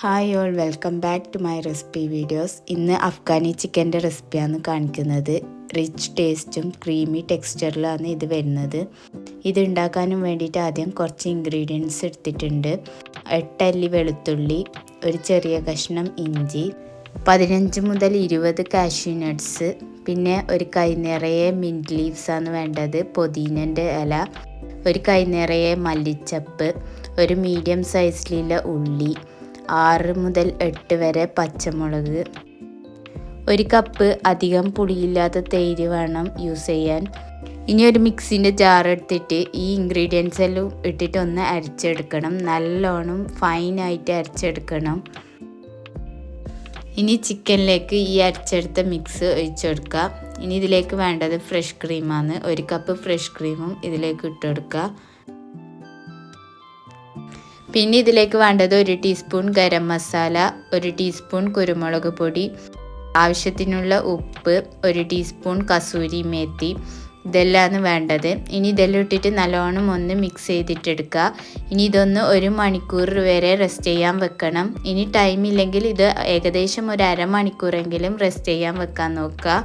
Hi all, welcome back to my recipe videos. ഇന്ന് Afghani ചിക്കൻ്റെ റെസിപ്പിയാണ് കാണിക്കുന്നത്. റിച്ച് ടേസ്റ്റും ക്രീമി ടെക്സ്ചറിലാണ് ഇത് വരുന്നത്. ഇത് ഉണ്ടാക്കാനും വേണ്ടിയിട്ട് ആദ്യം കുറച്ച് ഇൻഗ്രീഡിയൻസ് എടുത്തിട്ടുണ്ട്. 8 അല്ലി വെളുത്തുള്ളി, ഒരു ചെറിയ കഷ്ണം ഇഞ്ചി, 15 മുതൽ 20 കാഷ്യൂ നട്ട്സ്, പിന്നെ ഒരു കൈ നിറയെ മിൻറ്റ് ലീവ്സാണ് വേണ്ടത്, പുതിനൻ്റെ ഇല, ഒരു കൈ നിറയെ മല്ലിച്ചപ്പ്, ഒരു മീഡിയം സൈസിലുള്ള ഉള്ളി, 6 മുതൽ 8 വരെ പച്ചമുളക്, ഒരു കപ്പ് അധികം പുളിയില്ലാത്ത തൈര് വേണം യൂസ് ചെയ്യാൻ. ഇനി ഒരു മിക്സിൻ്റെ ജാർ എടുത്തിട്ട് ഈ ഇൻഗ്രീഡിയൻസ് എല്ലാം ഇട്ടിട്ട് ഒന്ന് അരച്ചെടുക്കണം. നല്ലോണം ഫൈനായിട്ട് അരച്ചെടുക്കണം. ഇനി ചിക്കനിലേക്ക് ഈ അരച്ചെടുത്ത മിക്സ് ഒഴിച്ചെടുക്കുക. ഇനി ഇതിലേക്ക് വേണ്ടത് ഫ്രഷ് ക്രീമാണ്. ഒരു കപ്പ് ഫ്രഷ് ക്രീമും ഇതിലേക്ക് ഇട്ടെടുക്കുക. പിന്നെ ഇതിലേക്ക് വേണ്ടത് 1 ടീസ്പൂൺ ഗരം മസാല, 1 ടീസ്പൂൺ കുരുമുളക് പൊടി, ആവശ്യത്തിനുള്ള ഉപ്പ്, 1 ടീസ്പൂൺ കസൂരി മേത്തി, ഇതെല്ലാമാണ് വേണ്ടത്. ഇനി ഇതെല്ലാം ഇട്ടിട്ട് നല്ലോണം ഒന്ന് മിക്സ് ചെയ്തിട്ടെടുക്കുക. ഇനി ഇതൊന്ന് 1 മണിക്കൂർ വരെ റെസ്റ്റ് ചെയ്യാൻ വെക്കണം. ഇനി ടൈം ഇല്ലെങ്കിൽ ഇത് ഏകദേശം ഒരു അരമണിക്കൂറെങ്കിലും റെസ്റ്റ് ചെയ്യാൻ വെക്കാൻ നോക്കുക.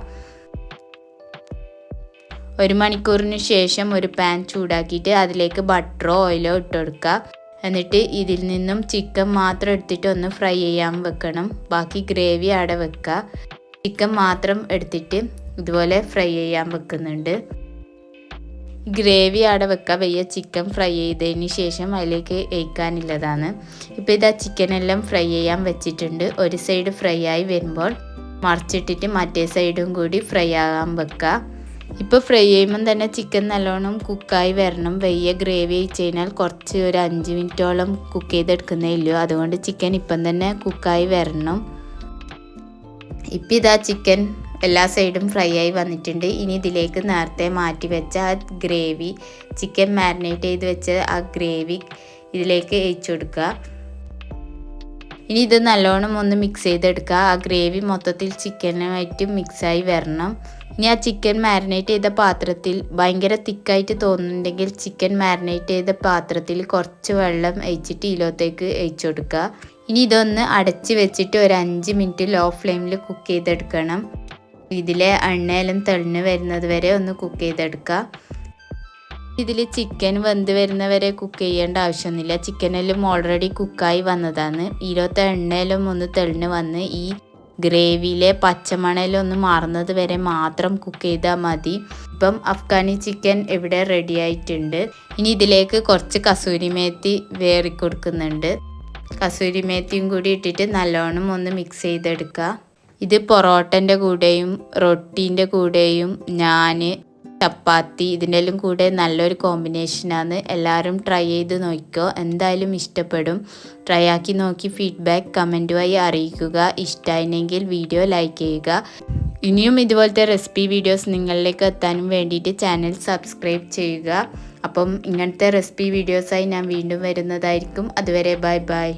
1 മണിക്കൂറിന് ശേഷം ഒരു പാൻ ചൂടാക്കിയിട്ട് അതിലേക്ക് ബട്ടറോ ഓയിലോ ഇട്ടെടുക്കുക. എന്നിട്ട് ഇതിൽ നിന്നും ചിക്കൻ മാത്രം എടുത്തിട്ട് ഒന്ന് ഫ്രൈ ചെയ്യാൻ വെക്കണം. ബാക്കി ഗ്രേവി അവിടെ വെക്കുക. ചിക്കൻ മാത്രം എടുത്തിട്ട് ഇതുപോലെ ഫ്രൈ ചെയ്യാൻ വെക്കുന്നുണ്ട്. ഗ്രേവി അവിടെ വെക്കുക. വയ്യ ചിക്കൻ ഫ്രൈ ചെയ്തതിന് ശേഷം അതിലേക്ക് ഒഴിക്കാനുള്ളതാണ്. ഇപ്പോൾ ഇതാ ചിക്കനെല്ലാം ഫ്രൈ ചെയ്യാൻ വെച്ചിട്ടുണ്ട്. ഒരു സൈഡ് ഫ്രൈ ആയി വരുമ്പോൾ മറിച്ചിട്ടിട്ട് മറ്റേ സൈഡും കൂടി ഫ്രൈ ആകാൻ വെക്കുക. ഇപ്പോൾ ഫ്രൈ ചെയ്യുമ്പം തന്നെ ചിക്കൻ നല്ലോണം കുക്കായി വരണം. വലിയ ഗ്രേവി ഒഴിച്ച് കഴിഞ്ഞാൽ കുറച്ച് ഒരു 5 മിനിറ്റോളം കുക്ക് ചെയ്തെടുക്കുന്നേ ഇല്ലയോ. അതുകൊണ്ട് ചിക്കൻ ഇപ്പം തന്നെ കുക്കായി വരണം. ഇപ്പം ഇതാ ചിക്കൻ എല്ലാ സൈഡും ഫ്രൈ ആയി വന്നിട്ടുണ്ട്. ഇനി ഇതിലേക്ക് നേരത്തെ മാറ്റി വെച്ച ആ ഗ്രേവി, ചിക്കൻ മാരിനേറ്റ് ചെയ്ത് വെച്ച ആ ഗ്രേവി ഇതിലേക്ക് ഒഴിച്ചു കൊടുക്കുക. ഇനി ഇത് നല്ലോണം ഒന്ന് മിക്സ് ചെയ്തെടുക്കുക. ആ ഗ്രേവി മൊത്തത്തിൽ ചിക്കനുമായിട്ട് മിക്സായി വരണം. ഇനി ആ ചിക്കൻ മാരിനേറ്റ് ചെയ്ത പാത്രത്തിൽ ഭയങ്കര തിക്കായിട്ട് തോന്നുന്നുണ്ടെങ്കിൽ ചിക്കൻ മാരിനേറ്റ് ചെയ്ത പാത്രത്തിൽ കുറച്ച് വെള്ളം ഒഴിച്ചിട്ട് ഇതിലോട്ടേക്ക് ഒഴിച്ചു കൊടുക്കുക. ഇനി ഇതൊന്ന് അടച്ച് വെച്ചിട്ട് ഒരു 5 മിനിറ്റ് ലോ ഫ്ലെയിമിൽ കുക്ക് ചെയ്തെടുക്കണം. ഇതിലെ എണ്ണയെല്ലാം തെളിഞ്ഞ് വരുന്നത് വരെ ഒന്ന് കുക്ക് ചെയ്തെടുക്കുക. ഇതിൽ ചിക്കൻ വെന്ത് വരുന്നവരെ കുക്ക് ചെയ്യേണ്ട ആവശ്യമൊന്നുമില്ല. ചിക്കനെല്ലാം ഓൾറെഡി കുക്കായി വന്നതാണ്. ഇതിലത്തെ എണ്ണയെല്ലാം ഒന്ന് തെളിഞ്ഞ് വന്ന് ഈ ഗ്രേവിയിലെ പച്ചമണയെല്ലാം ഒന്ന് മാറുന്നത് വരെ മാത്രം കുക്ക് ചെയ്താൽ മതി. ഇപ്പം അഫ്ഗാനി ചിക്കൻ ഇവിടെ റെഡി ആയിട്ടുണ്ട്. ഇനി ഇതിലേക്ക് കുറച്ച് കസൂരി മേത്തി വേറി കൊടുക്കുന്നുണ്ട്. കസൂരി മേത്തിയും കൂടി ഇട്ടിട്ട് നല്ലോണം ഒന്ന് മിക്സ് ചെയ്തെടുക്കുക. ഇത് പൊറോട്ടൻ്റെ കൂടെയും റൊട്ടീൻ്റെ കൂടെയും ചപ്പാത്തി ഇതിൻ്റെ എല്ലാം കൂടെ നല്ലൊരു കോമ്പിനേഷനാണ്. എല്ലാവരും ട്രൈ ചെയ്ത് നോക്കിക്കോ, എന്തായാലും ഇഷ്ടപ്പെടും. ട്രൈ ആക്കി നോക്കി ഫീഡ്ബാക്ക് കമൻറ്റ് വഴി അറിയിക്കുക. ഇഷ്ടമായിരുന്നെങ്കിൽ വീഡിയോ ലൈക്ക് ചെയ്യുക. ഇനിയും ഇതുപോലത്തെ റെസിപ്പി വീഡിയോസ് നിങ്ങളിലേക്ക് എത്താനും വേണ്ടിയിട്ട് ചാനൽ സബ്സ്ക്രൈബ് ചെയ്യുക. അപ്പം ഇങ്ങനത്തെ റെസിപ്പി വീഡിയോസായി ഞാൻ വീണ്ടും വരുന്നതായിരിക്കും. അതുവരെ ബൈ ബൈ.